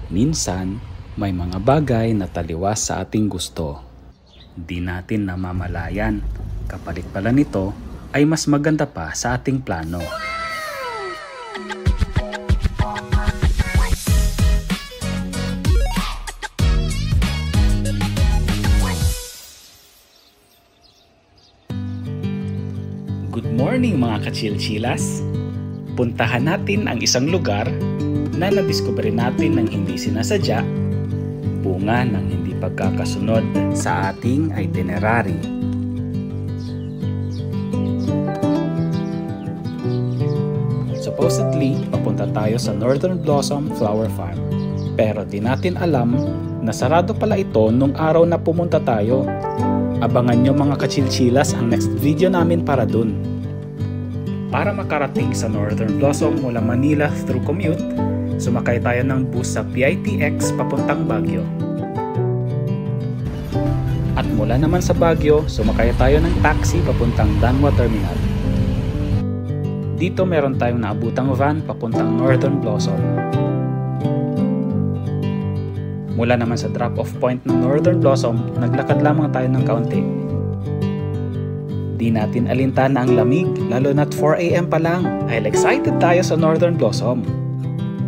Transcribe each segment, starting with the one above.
Minsan, may mga bagay na taliwas sa ating gusto. Di natin namamalayan, kapalit pala nito ay mas maganda pa sa ating plano. Good morning mga kachilchilas! Puntahan natin ang isang lugar na nadiskubre natin ng hindi sinasadya, bunga ng hindi pagkakasunod sa ating itinerary. Supposedly, papunta tayo sa Northern Blossom Flower Farm. Pero di natin alam na sarado pala ito nung araw na pumunta tayo. Abangan nyo mga kachilchilas ang next video namin para dun. Para makarating sa Northern Blossom mula Manila through commute, sumakay tayo ng bus sa PITX papuntang Baguio. At mula naman sa Baguio, sumakay tayo ng taxi papuntang Danwa Terminal. Dito meron tayong naabutang van papuntang Northern Blossom. Mula naman sa drop-off point ng Northern Blossom, naglakad lamang tayo ng kaunti. Di natin alintana ang lamig, lalo na't 4 AM pa lang, ay excited tayo sa Northern Blossom.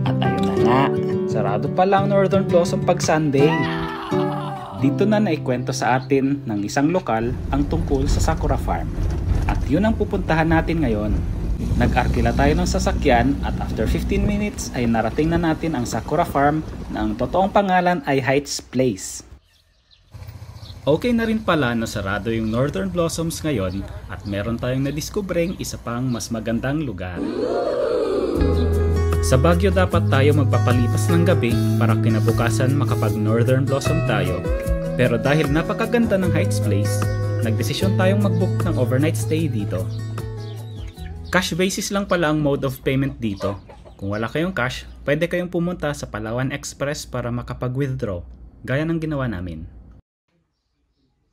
At ayun na nga, sarado pa lang Northern Blossom pag Sunday. Dito na naikwento sa atin ng isang lokal ang tungkol sa Sakura Farm. At yun ang pupuntahan natin ngayon. Nag-arkila tayo ng sasakyan at after 15 minutes ay narating na natin ang Sakura Farm na ang totoong pangalan ay Heights Place. Okay na rin pala na sarado yung Northern Blossoms ngayon at meron tayong nadiskubreng isa pang mas magandang lugar. Sa Baguio dapat tayo magpapalipas ng gabi para kinabukasan makapag Northern Blossom tayo. Pero dahil napakaganda ng Heights Place, nagdesisyon tayong mag-book ng overnight stay dito. Cash basis lang pala ang mode of payment dito. Kung wala kayong cash, pwede kayong pumunta sa Palawan Express para makapag-withdraw, gaya ng ginawa namin.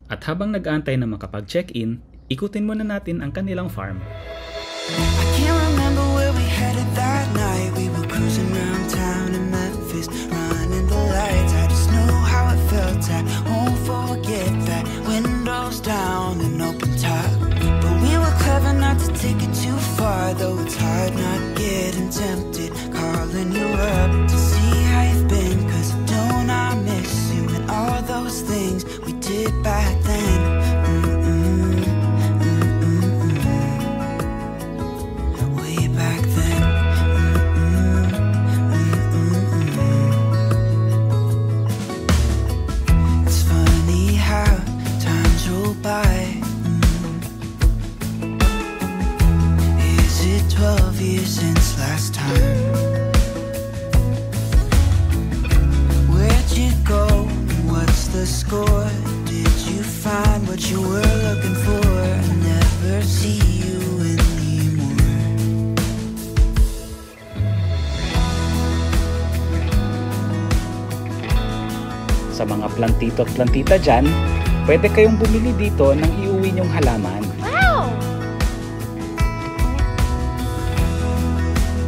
At habang nag-aantay na makapag-check-in, ikutin muna natin ang kanilang farm. I can't remember where we headed that night. We were cruising around town in Memphis, running the lights. I just know how it felt. I won't forget that. Windows down and open top. But we were clever not to take it too far, though it's hard not getting tempted. Calling you up to see how you've been, 'cause don't I miss you and all those things we did back then. Way back then. It's funny how times roll by. Is it 12 years since last time? Where'd you go? What's the score? Did you find what you were looking for? I never see you anymore. Sa mga plantito at plantita dyan, pwede kayong bumili dito ng iuwi nyong halaman. Wow!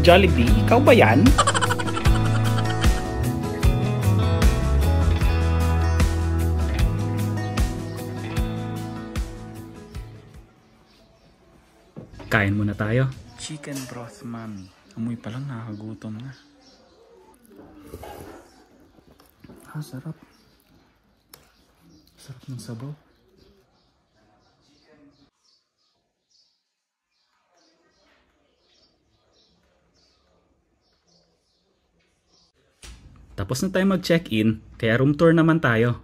Jollibee, ikaw ba yan? Kain muna tayo. Chicken broth, mami. Amoy pa lang nakakagutom na. Sarap. Sarap ng sabaw. Tapos na tayo mag-check-in, kaya room tour naman tayo.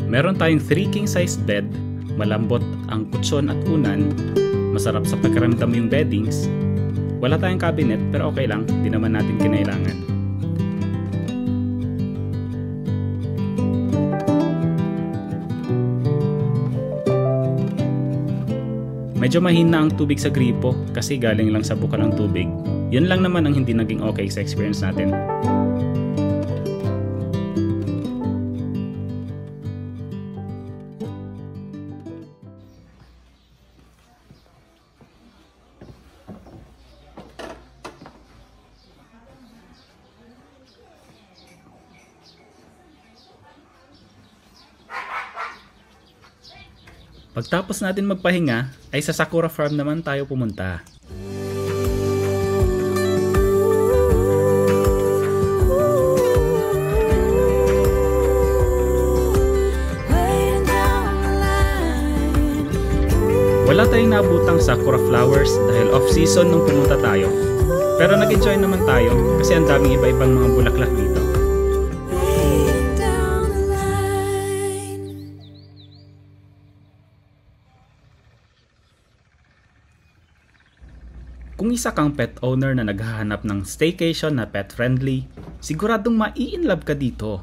Meron tayong 3 king-size bed, malambot ang kutson at unan, masarap sa pakiramdam yung beddings. Wala tayong cabinet pero okay lang, di naman natin kinailangan. Medyo mahina ang tubig sa gripo kasi galing lang sa bukal ng tubig. Yun lang naman ang hindi naging okay sa experience natin. Pagtapos natin magpahinga, ay sa Sakura Farm naman tayo pumunta. Wala tayong nabutang sakura flowers dahil off-season nung pumunta tayo. Pero nag-enjoy naman tayo kasi ang daming iba-ibang mga bulaklak dito. Kung isa kang pet owner na naghahanap ng staycation na pet-friendly, siguradong mai-inlove ka dito.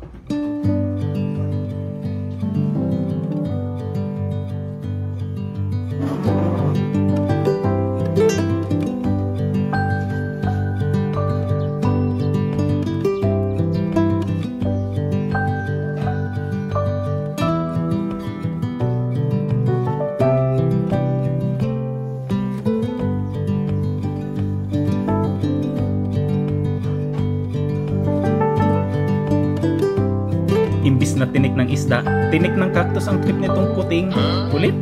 Imbis na tinik ng isda, tinik ng cactus ang trip nitong puting. Kulit!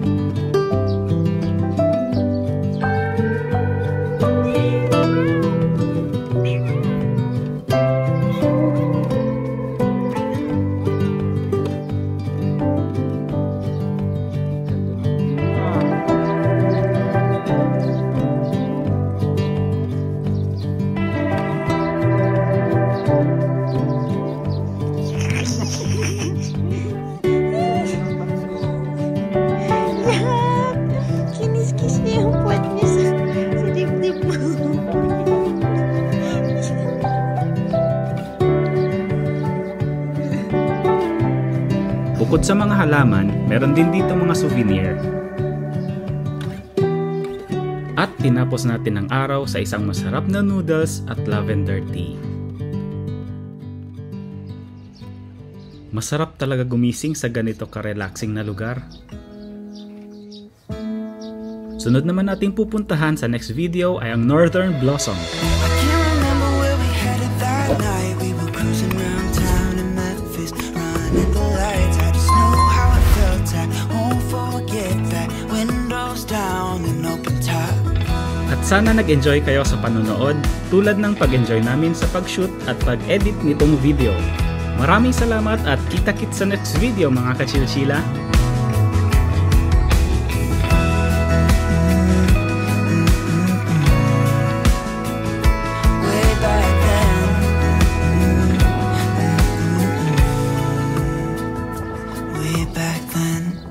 Kinis-kiss niya yung puwet niya sa dibdib mo. Bukod sa mga halaman, meron din dito mga souvenir. At tinapos natin ang araw sa isang masarap na noodles at lavender tea. Masarap talaga gumising sa ganito ka-relaxing na lugar. Sunod naman nating pupuntahan sa next video ay ang Northern Blossom. I can't remember where we headed that night. We were cruising around town in Memphis, running the lights. I just know how it felt. I won't forget that. Windows down and open top. At sana nag-enjoy kayo sa panonood tulad ng pag-enjoy namin sa pag-shoot at pag-edit nitong video. Maraming salamat at kita-kits sa next video mga kachilchila. Way back then.